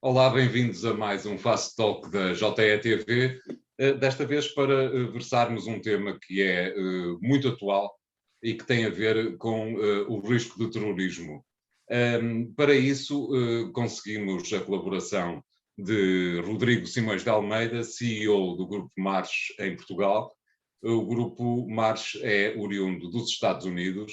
Olá, bem-vindos a mais um Fast Talk da JETV, desta vez para versarmos um tema que é muito atual e que tem a ver com o risco de terrorismo. Para isso, conseguimos a colaboração de Rodrigo Simões de Almeida, CEO do Grupo March em Portugal. O Grupo March é oriundo dos Estados Unidos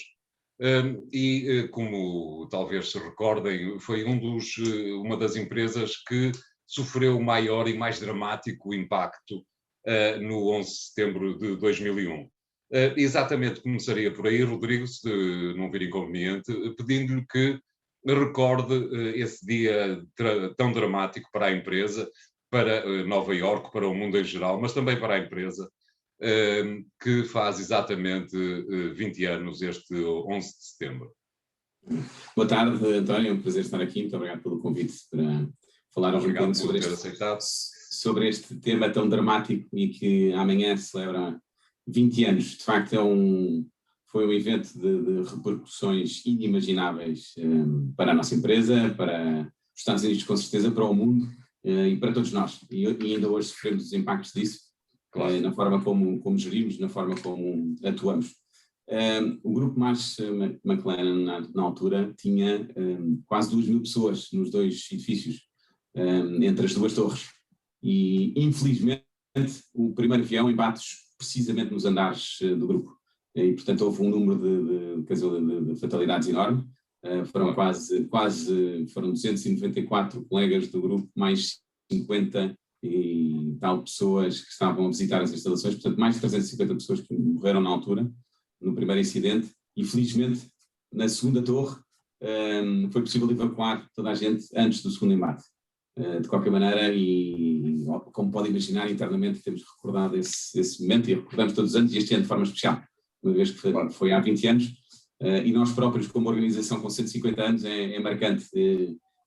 e, como talvez se recordem, foi uma das empresas que sofreu o maior e mais dramático impacto no 11 de setembro de 2001. Exatamente começaria por aí, Rodrigo, se não vir inconveniente, pedindo-lhe que recorde esse dia tão dramático para a empresa, para Nova Iorque, para o mundo em geral, mas também para a empresa, que faz exatamente 20 anos este 11 de setembro. Boa tarde, António, é um prazer estar aqui, muito obrigado pelo convite para falar um pouco sobre este tema tão dramático e que amanhã celebra 20 anos. De facto, foi um evento de repercussões inimagináveis para a nossa empresa, para os Estados Unidos, com certeza, para o mundo e para todos nós. E ainda hoje sofremos os impactos disso, claro, na forma como gerimos, na forma como atuamos. O Grupo March McLennan, na altura, tinha quase 2.000 pessoas nos dois edifícios, entre as duas torres. E, infelizmente, o primeiro avião embate precisamente nos andares do grupo. E, portanto, houve um número de fatalidades enorme. Foram 294 colegas do grupo, mais 50 e tal pessoas que estavam a visitar as instalações, portanto mais de 350 pessoas que morreram na altura, no primeiro incidente, e felizmente na segunda torre foi possível evacuar toda a gente antes do segundo embate. De qualquer maneira, e como pode imaginar, internamente temos recordado esse momento e recordamos todos os anos, e este ano de forma especial, uma vez que foi há 20 anos, e nós próprios, como organização com 150 anos, é marcante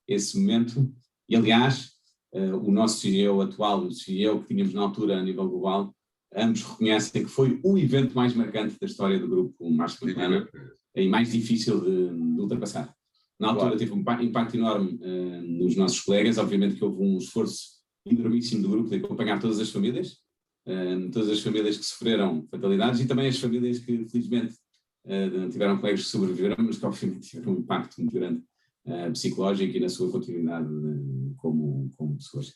esse momento. E aliás, o nosso CEO atual, o CEO que tínhamos na altura a nível global, ambos reconhecem que foi o evento mais marcante da história do grupo March McLennan e mais difícil de ultrapassar. Na altura teve um impacto enorme nos nossos colegas, obviamente que houve um esforço enormíssimo do grupo de acompanhar todas as famílias que sofreram fatalidades e também as famílias que felizmente tiveram colegas que sobreviveram, mas que obviamente tiveram um impacto muito grande psicológico e na sua continuidade como pessoas.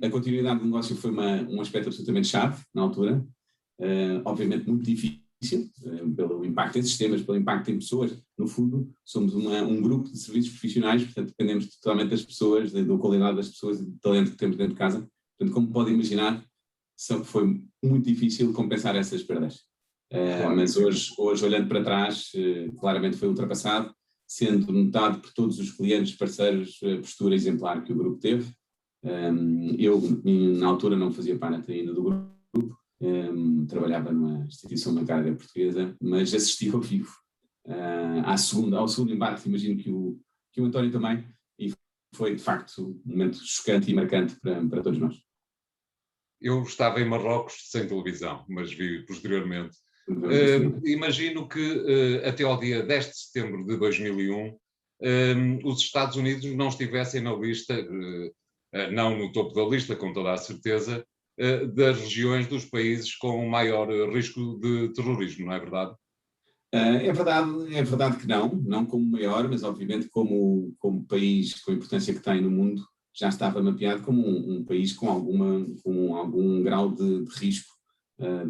A continuidade do negócio foi um aspecto absolutamente chave na altura, obviamente muito difícil pelo impacto em sistemas, pelo impacto em pessoas. No fundo, somos um grupo de serviços profissionais, portanto dependemos totalmente das pessoas, da qualidade das pessoas e do talento que temos dentro de casa. Portanto, como podem imaginar, foi muito difícil compensar essas perdas. Mas hoje, olhando para trás, claramente foi ultrapassado, sendo notado por todos os clientes, parceiros, a postura exemplar que o grupo teve. Eu, na altura, não fazia parte ainda do grupo, trabalhava numa instituição bancária portuguesa, mas assisti ao vivo ao segundo embate, imagino que o António também, e foi, de facto, um momento chocante e marcante para todos nós. Eu estava em Marrocos sem televisão, mas vi posteriormente. Imagino que até ao dia 10 de setembro de 2001 os Estados Unidos não estivessem na lista, não no topo da lista, com toda a certeza, das regiões dos países com maior risco de terrorismo, não é verdade? É verdade que não como maior, mas obviamente como país com a importância que tem no mundo, já estava mapeado como um país com algum grau de risco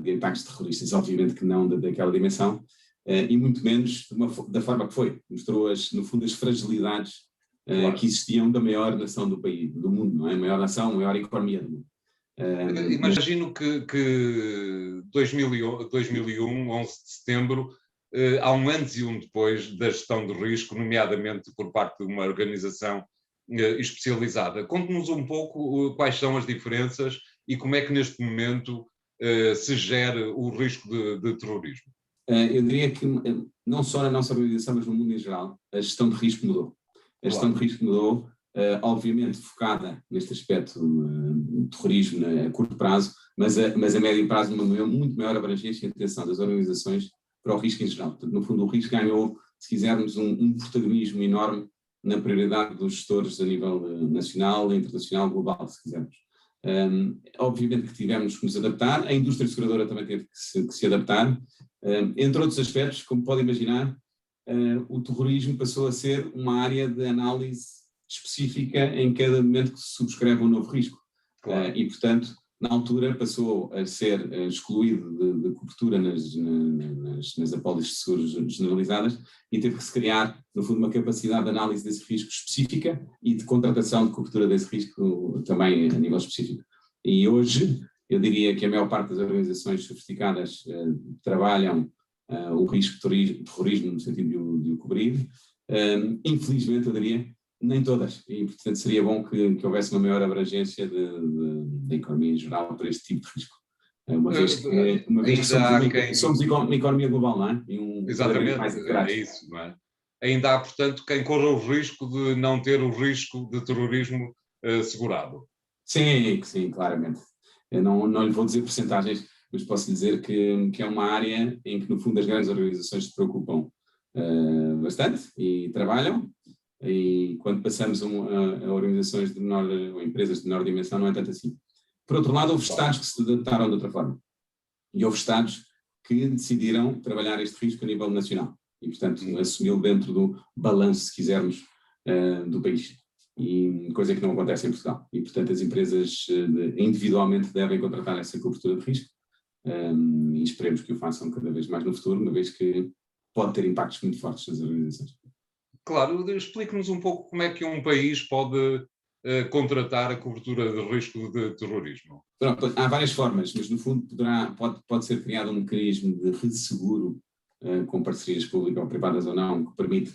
de impactos terroristas, obviamente que não daquela dimensão, e muito menos da forma que foi. Mostrou, no fundo, as fragilidades que existiam da maior nação do mundo, não é? Maior nação, maior economia do mundo. Imagino que 2001, 11 de setembro, há um antes e um depois da gestão do risco, nomeadamente por parte de uma organização especializada. Conte-nos um pouco quais são as diferenças e como é que neste momento se gera o risco de terrorismo. Eu diria que não só na nossa organização, mas no mundo em geral, a gestão de risco mudou. A gestão de risco mudou, obviamente focada neste aspecto do terrorismo a curto prazo, mas a médio prazo uma muito maior abrangência e atenção das organizações para o risco em geral. Portanto, no fundo, o risco ganhou, se quisermos, um protagonismo enorme na prioridade dos gestores a nível nacional, internacional, global, se quisermos. Obviamente que tivemos que nos adaptar, a indústria seguradora também teve que se adaptar, entre outros aspectos, como pode imaginar, o terrorismo passou a ser uma área de análise específica em cada momento que se subscreve um novo risco. Claro. E, portanto, na altura passou a ser excluído de cobertura nas apólices de seguros generalizadas e teve que se criar, no fundo, uma capacidade de análise desse risco específica e de contratação de cobertura desse risco também a nível específico. E hoje, eu diria que a maior parte das organizações sofisticadas trabalham o risco de terrorismo no sentido de o cobrir. Infelizmente, eu diria, nem todas, e portanto seria bom que houvesse uma maior abrangência da economia em geral para este tipo de risco. Uma vez que somos uma economia global, não é? Exatamente, é isso, não é? Ainda há, portanto, quem corra o risco de não ter o risco de terrorismo segurado. Sim, claramente. Eu não lhe vou dizer percentagens, mas posso dizer que é uma área em que, no fundo, as grandes organizações se preocupam bastante e trabalham. E quando passamos a organizações de menor, ou empresas de menor dimensão, não é tanto assim. Por outro lado, houve Estados que se adaptaram de outra forma. E houve Estados que decidiram trabalhar este risco a nível nacional. E, portanto, assumiu dentro do balanço, se quisermos, do país. E coisa que não acontece em Portugal. E, portanto, as empresas individualmente devem contratar essa cobertura de risco. E esperemos que o façam cada vez mais no futuro, uma vez que pode ter impactos muito fortes nas organizações. Claro, explique-nos um pouco como é que um país pode contratar a cobertura de risco de terrorismo. Pronto, há várias formas, mas no fundo pode ser criado um mecanismo de resseguro com parcerias público-privadas ou não, que permite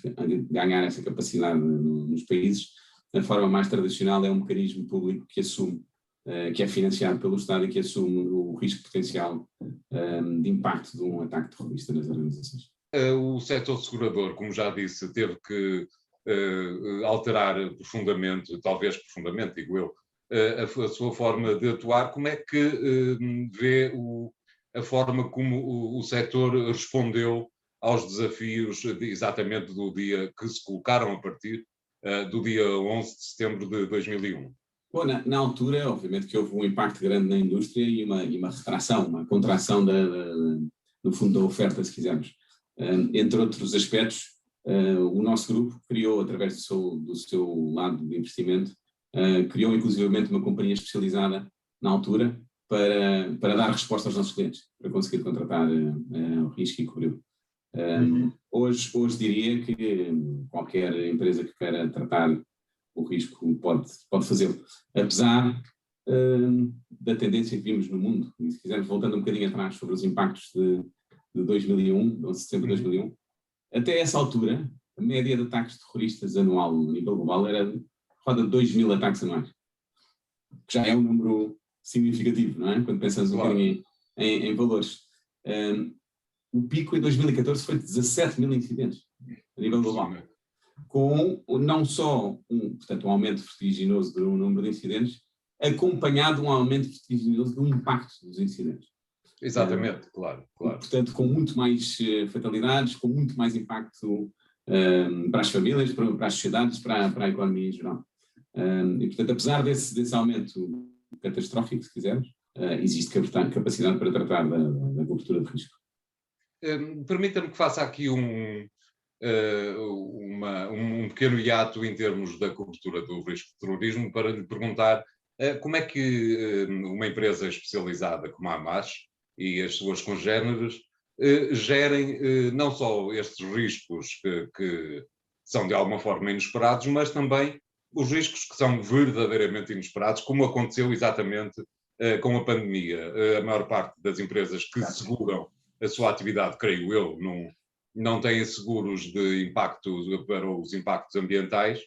ganhar essa capacidade nos países. A forma mais tradicional é um mecanismo público que assume, que é financiado pelo Estado e que assume o risco potencial de impacto de um ataque terrorista nas organizações. O setor segurador, como já disse, teve que alterar profundamente, talvez profundamente, digo eu, a sua forma de atuar. Como é que vê a forma como o setor respondeu aos desafios exatamente do dia que se colocaram a partir do dia 11 de setembro de 2001? Bom, na altura, obviamente que houve um impacto grande na indústria e uma retração, uma contração no fundo da oferta, se quisermos. Entre outros aspectos, o nosso grupo criou, através do seu lado de investimento, criou inclusivamente uma companhia especializada na altura para dar resposta aos nossos clientes, para conseguir contratar o risco e cobri-lo. Hoje diria que qualquer empresa que queira tratar o risco pode fazê-lo, apesar da tendência que vimos no mundo. E se quisermos, voltando um bocadinho atrás sobre os impactos de 2001, 11 de setembro de 2001, até essa altura, a média de ataques terroristas anual a nível global era roda de 2.000 ataques anuais, que já é um número significativo, não é? Quando pensamos um bocadinho em valores. O pico em 2014 foi de 17.000 incidentes a nível global, com não só portanto, um aumento vertiginoso do número de incidentes, acompanhado de um aumento vertiginoso do impacto dos incidentes. Exatamente, claro. Portanto, com muito mais fatalidades, com muito mais impacto para as famílias, para as sociedades, para a economia em geral. E, portanto, apesar desse aumento catastrófico, se quisermos, existe capacidade para tratar da cobertura de risco. Permita-me que faça aqui um pequeno hiato em termos da cobertura do risco de terrorismo para lhe perguntar como é que uma empresa especializada como a AMAS e as suas congêneres gerem não só estes riscos que são de alguma forma inesperados, mas também os riscos que são verdadeiramente inesperados, como aconteceu exatamente com a pandemia. A maior parte das empresas que seguram a sua atividade, creio eu, não têm seguros de impacto para os impactos ambientais.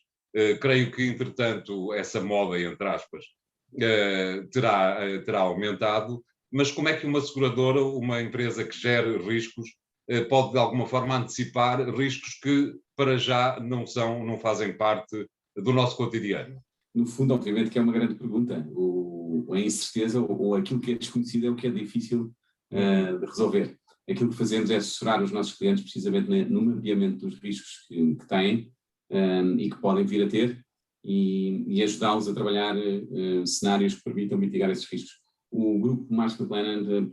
Creio que, entretanto, essa moda, entre aspas, terá aumentado. Mas como é que uma seguradora, uma empresa que gere riscos, pode de alguma forma antecipar riscos que para já não fazem parte do nosso cotidiano? No fundo, obviamente que é uma grande pergunta. A incerteza ou aquilo que é desconhecido é o que é difícil de resolver. Aquilo que fazemos é assessorar os nossos clientes precisamente no mapeamento dos riscos que têm e que podem vir a ter, e ajudá-los a trabalhar cenários que permitam mitigar esses riscos. O grupo Marsh McLennan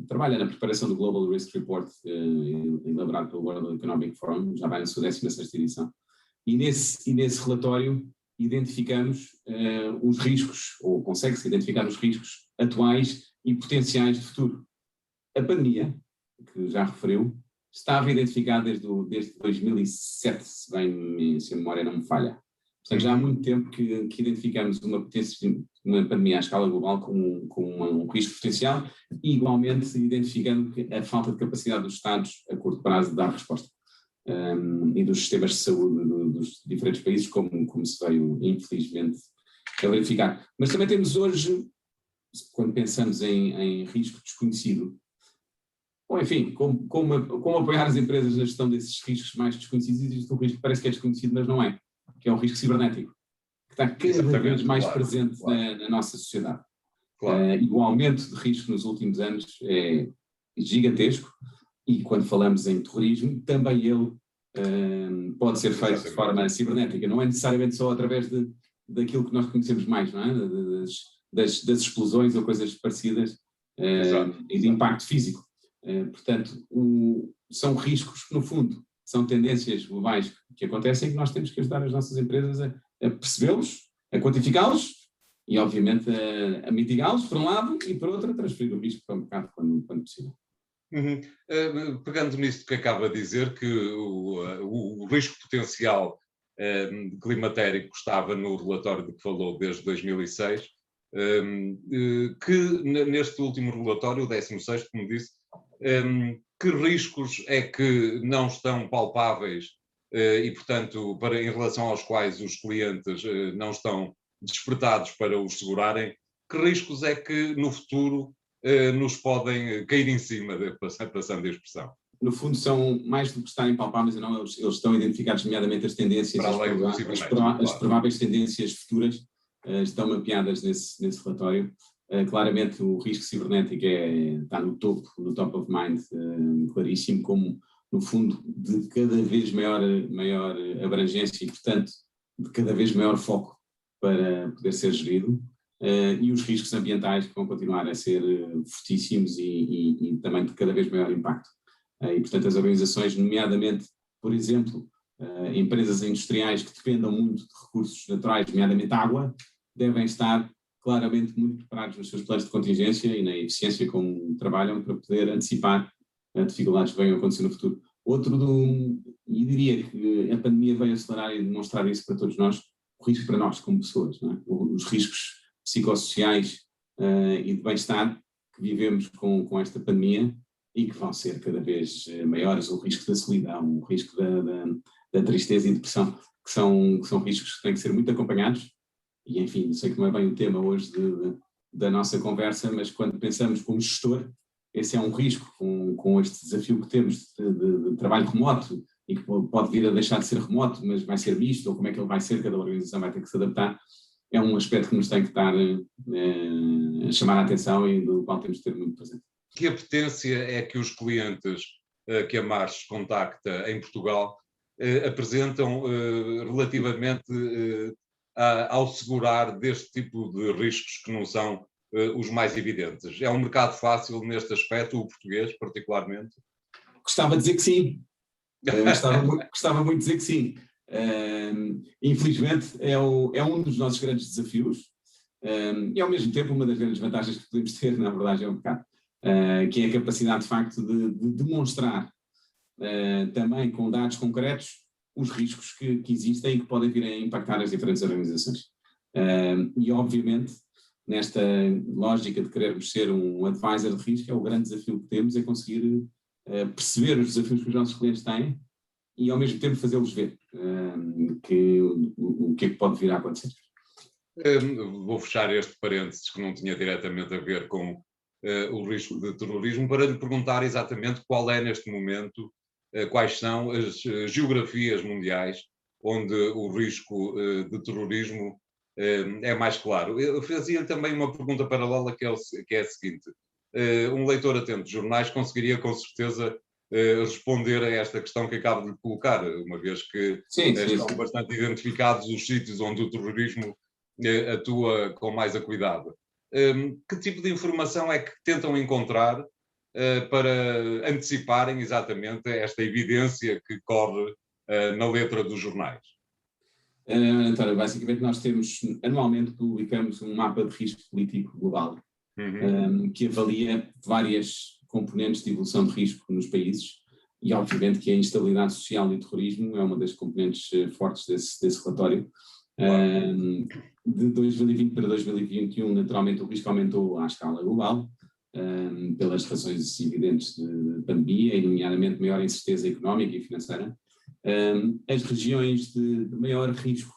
trabalha na preparação do Global Risk Report, elaborado pelo World Economic Forum, já vai na sua 16ª edição. E nesse relatório identificamos os riscos, ou consegue-se identificar os riscos atuais e potenciais de futuro. A pandemia, que já referiu, estava identificada desde 2007, se a memória não me falha. Portanto, já há muito tempo que identificamos uma pandemia à escala global como um risco potencial e, igualmente, identificando a falta de capacidade dos Estados a curto prazo de dar resposta. E dos sistemas de saúde dos diferentes países, como se veio, infelizmente, a verificar. Mas também temos hoje, quando pensamos em risco desconhecido, ou enfim, como apoiar as empresas na gestão desses riscos mais desconhecidos, existe um risco que parece que é desconhecido, mas não é, que é o risco cibernético, que está cada vez mais presente na nossa sociedade. E o aumento de risco nos últimos anos é gigantesco, e quando falamos em terrorismo, também ele pode ser feito de forma cibernética, não é necessariamente só através daquilo que nós conhecemos mais, não é? Das explosões ou coisas parecidas, e de impacto físico. Portanto, são riscos que, no fundo, são tendências globais que acontecem e que nós temos que ajudar as nossas empresas a percebê-los, a quantificá-los e, obviamente, a mitigá-los, por um lado, e, por outro, a transferir o risco para o mercado quando possível. Pegando nisto que acaba de dizer, que o risco potencial climatérico estava no relatório de que falou desde 2006, que neste último relatório, o 16º, como disse, que riscos é que não estão palpáveis e, portanto, em relação aos quais os clientes não estão despertados para os segurarem, que riscos é que no futuro nos podem cair em cima, passando a expressão? No fundo, são mais do que estarem palpáveis, não, eles estão identificados, nomeadamente as tendências, as prováveis tendências futuras estão mapeadas nesse relatório. Claramente o risco cibernético está no top of mind, claríssimo, como no fundo de cada vez maior abrangência e, portanto, de cada vez maior foco para poder ser gerido, e os riscos ambientais que vão continuar a ser fortíssimos e também de cada vez maior impacto. E, portanto, as organizações, nomeadamente, por exemplo, empresas industriais que dependam muito de recursos naturais, nomeadamente água, devem estar claramente muito preparados nos seus planos de contingência e na eficiência como trabalham para poder antecipar dificuldades que venham a acontecer no futuro. E diria que a pandemia veio acelerar e demonstrar isso para todos nós, o risco para nós como pessoas, não é? Os riscos psicossociais e de bem-estar que vivemos com esta pandemia e que vão ser cada vez maiores, o risco da solidão, o risco da tristeza e depressão, que são riscos que têm que ser muito acompanhados. E, enfim, sei que não é bem o tema hoje da nossa conversa, mas quando pensamos como gestor, esse é um risco com este desafio que temos de trabalho remoto e que pode vir a deixar de ser remoto, mas vai ser misto, ou como é que ele vai ser, cada organização vai ter que se adaptar. É um aspecto que nos tem que estar a chamar a atenção e do qual temos de ter muito presente. Que apetência é que os clientes que a Marsh contacta em Portugal apresentam relativamente ao segurar deste tipo de riscos que não são os mais evidentes? É um mercado fácil neste aspecto, o português particularmente? Gostava de dizer que sim. Gostava muito de dizer que sim. Infelizmente é um dos nossos grandes desafios e ao mesmo tempo uma das grandes vantagens que podemos ter, na verdade, é o mercado, que é a capacidade de facto de demonstrar também com dados concretos os riscos que existem e que podem vir a impactar as diferentes organizações. E obviamente nesta lógica de querermos ser um advisor de risco, é o grande desafio que temos, é conseguir perceber os desafios que os nossos clientes têm e ao mesmo tempo fazê-los ver o que é que pode vir a acontecer. Vou fechar este parênteses que não tinha diretamente a ver com o risco de terrorismo para lhe perguntar exatamente qual é neste momento, quais são as geografias mundiais onde o risco de terrorismo é mais claro. Eu fazia também uma pergunta paralela que é a seguinte. Um leitor atento de jornais conseguiria com certeza responder a esta questão que acabo de lhe colocar, uma vez que estão bastante identificados os sítios onde o terrorismo atua com mais acuidado. Que tipo de informação é que tentam encontrar para anteciparem exatamente esta evidência que corre na letra dos jornais? António, basicamente nós anualmente publicamos um mapa de risco político global, que avalia várias componentes de evolução de risco nos países, e obviamente que a instabilidade social e o terrorismo é uma das componentes fortes desse relatório. Claro. De 2020 para 2021, naturalmente o risco aumentou à escala global, pelas razões evidentes de pandemia, e nomeadamente maior incerteza económica e financeira. As regiões de maior risco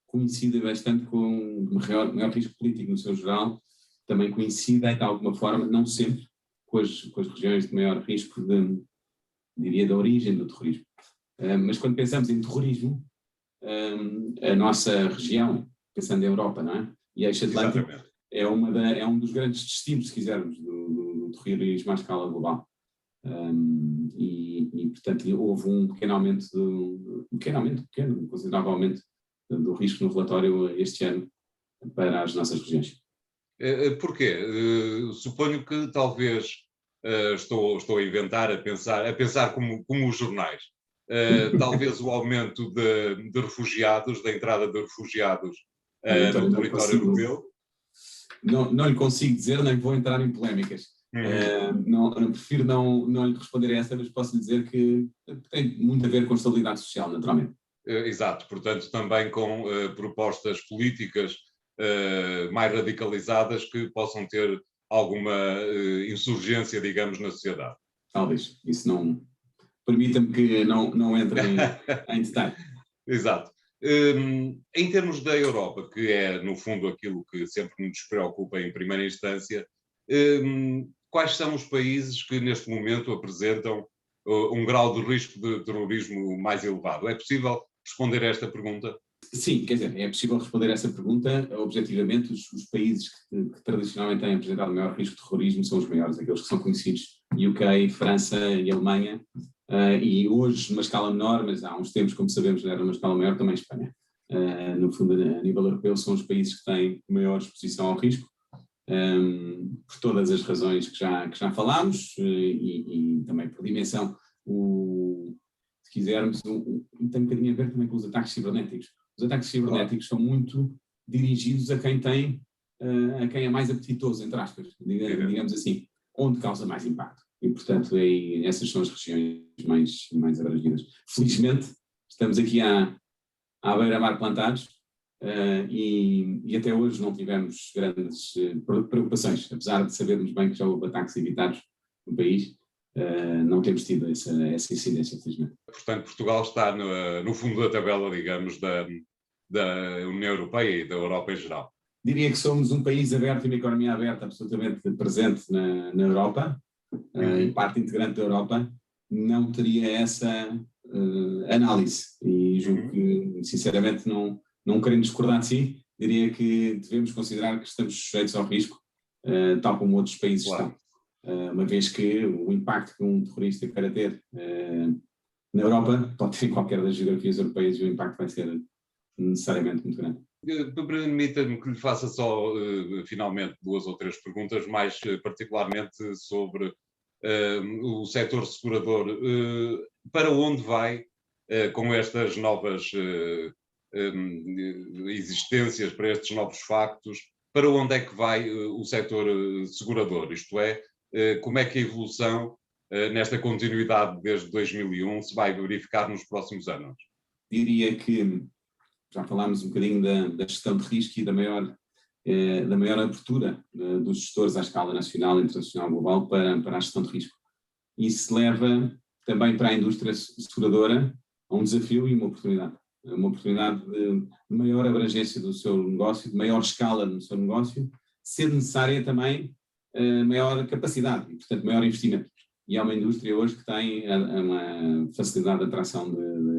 coincidem bastante com maior risco político no seu geral, também coincidem de alguma forma, não sempre, com as regiões de maior risco diria, da origem do terrorismo. Mas quando pensamos em terrorismo, a nossa região, pensando em Europa, não é? E eixo Atlântico, é um dos grandes destinos, se quisermos, do terrorismo à escala global. E portanto, houve um pequeno aumento, considerável aumento do risco no relatório este ano para as nossas regiões. Porquê? Suponho que talvez estou a inventar, a pensar como os jornais. Talvez o aumento de refugiados, da entrada de refugiados no território europeu. Não lhe consigo dizer, nem vou entrar em polémicas. Prefiro não lhe responder a essa, mas posso lhe dizer que tem muito a ver com a estabilidade social, naturalmente. Exato, portanto também com propostas políticas mais radicalizadas que possam ter alguma insurgência, digamos, na sociedade. Talvez, isso não... Permita-me que não entre em detalhe. Exato. Em termos da Europa, que é, no fundo, aquilo que sempre nos preocupa em primeira instância, quais são os países que neste momento apresentam um grau de risco de terrorismo mais elevado? É possível responder a esta pergunta? Sim, quer dizer, é possível responder a essa pergunta. Objetivamente, os países que tradicionalmente têm apresentado maior risco de terrorismo são os maiores, aqueles que são conhecidos: UK, França e Alemanha. E hoje, numa escala menor, mas há uns tempos, como sabemos, era uma escala maior, também Espanha. No fundo, a nível europeu, são os países que têm maior exposição ao risco, por todas as razões que já falámos, e também por dimensão, se quisermos, tem um bocadinho a ver também com os ataques cibernéticos. Os ataques cibernéticos são muito dirigidos a quem é mais apetitoso, entre aspas, digamos assim, onde causa mais impacto. E, portanto, essas são as regiões mais abrangidas. Felizmente, estamos aqui à beira-mar plantados, e até hoje não tivemos grandes preocupações, apesar de sabermos bem que já houve ataques evitados no país. Não temos tido essa incidência, felizmente. Portanto, Portugal está no fundo da tabela, digamos, da União Europeia e da Europa em geral. Diria que somos um país aberto e uma economia aberta absolutamente presente na Europa, e parte integrante da Europa. Não teria essa análise, e julgo que, sinceramente, não querendo discordar de si, diria que devemos considerar que estamos sujeitos ao risco, tal como outros países estão. Uma vez que o impacto que um terrorista queira ter na Europa pode ter em qualquer das geografias europeias, e o impacto vai ser necessariamente muito grande. Permita-me que lhe faça só, finalmente, 2 ou 3 perguntas, mais particularmente sobre o setor segurador. Para onde vai, com estas novas existências, para estes novos factos, para onde é que vai o setor segurador? Isto é, como é que a evolução nesta continuidade desde 2001 se vai verificar nos próximos anos? Diria que já falámos um bocadinho da gestão de risco e da maior abertura dos gestores à escala nacional, internacional, global para a gestão de risco. Isso leva também para a indústria seguradora a um desafio e uma oportunidade. Uma oportunidade de maior abrangência do seu negócio, de maior escala no seu negócio, sendo necessária também maior capacidade e, portanto, maior investimento. E é uma indústria hoje que tem uma facilidade de atração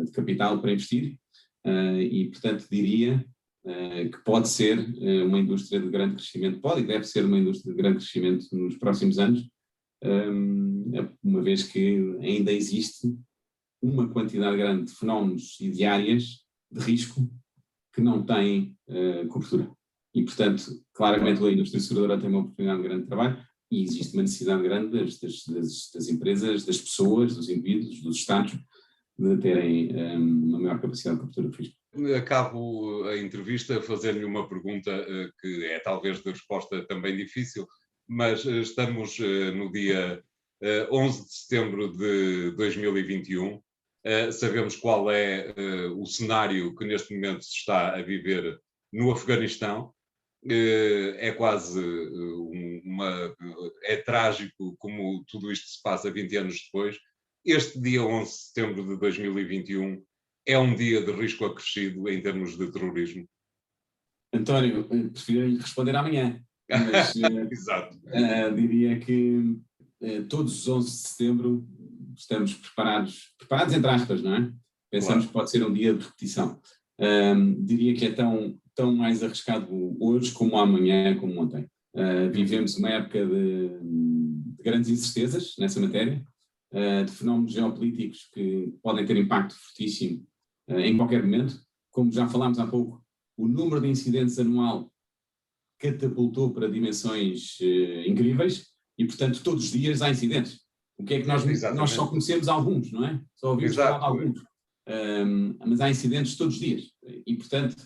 de capital para investir, e, portanto, diria que pode ser uma indústria de grande crescimento, pode e deve ser uma indústria de grande crescimento nos próximos anos, uma vez que ainda existe uma quantidade grande de fenómenos e de áreas de risco que não têm cobertura. E, portanto, claramente a indústria seguradora tem uma oportunidade grande de trabalho e existe uma necessidade grande das empresas, das pessoas, dos indivíduos, dos Estados, de terem uma maior capacidade de cobertura de risco. Acabo a entrevista fazendo-lhe uma pergunta que é talvez de resposta também difícil, mas estamos no dia 11 de setembro de 2021. Sabemos qual é o cenário que neste momento se está a viver no Afeganistão. É quase é trágico como tudo isto se passa 20 anos depois. Este dia 11 de setembro de 2021 é um dia de risco acrescido em termos de terrorismo? António, prefiro responder amanhã, mas Exato. Diria que todos os 11 de setembro estamos preparados entre aspas, não é? Pensamos que pode ser um dia de repetição. Diria que é tão mais arriscado hoje como amanhã, como ontem. Vivemos uma época de grandes incertezas nessa matéria, de fenómenos geopolíticos que podem ter impacto fortíssimo em qualquer momento. Como já falámos há pouco, o número de incidentes anual catapultou para dimensões incríveis e, portanto, todos os dias há incidentes. O que é que nós só conhecemos alguns, não é? Só ouvimos falar de alguns. Mas há incidentes todos os dias. E, portanto,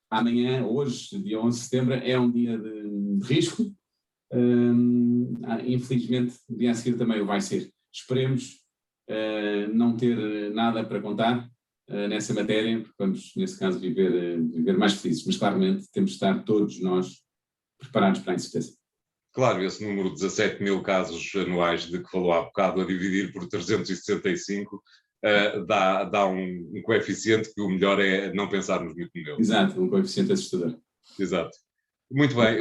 amanhã, hoje, dia 11 de setembro, é um dia de risco. Infelizmente, o dia a seguir também o vai ser. Esperemos não ter nada para contar nessa matéria, porque vamos, nesse caso, viver mais felizes. Mas, claramente, temos de estar todos nós preparados para a incerteza. Claro, esse número de 17 mil casos anuais de que falou há bocado, a dividir por 365, dá um coeficiente que o melhor é não pensarmos muito nele. Exato, um coeficiente assustador. Exato. Muito bem,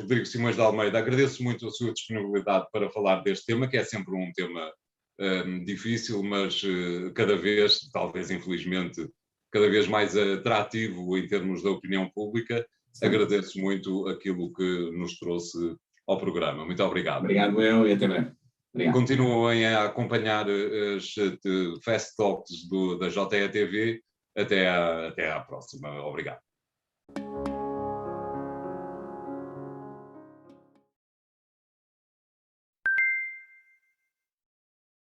Rodrigo Simões de Almeida, agradeço muito a sua disponibilidade para falar deste tema, que é sempre um tema difícil, mas cada vez, talvez infelizmente, cada vez mais atrativo em termos da opinião pública. Sim. Agradeço muito aquilo que nos trouxe ao programa. Muito obrigado. Obrigado eu e até breve. Obrigado. Continuem a acompanhar as Fast Talks da JETV. Até à próxima. Obrigado.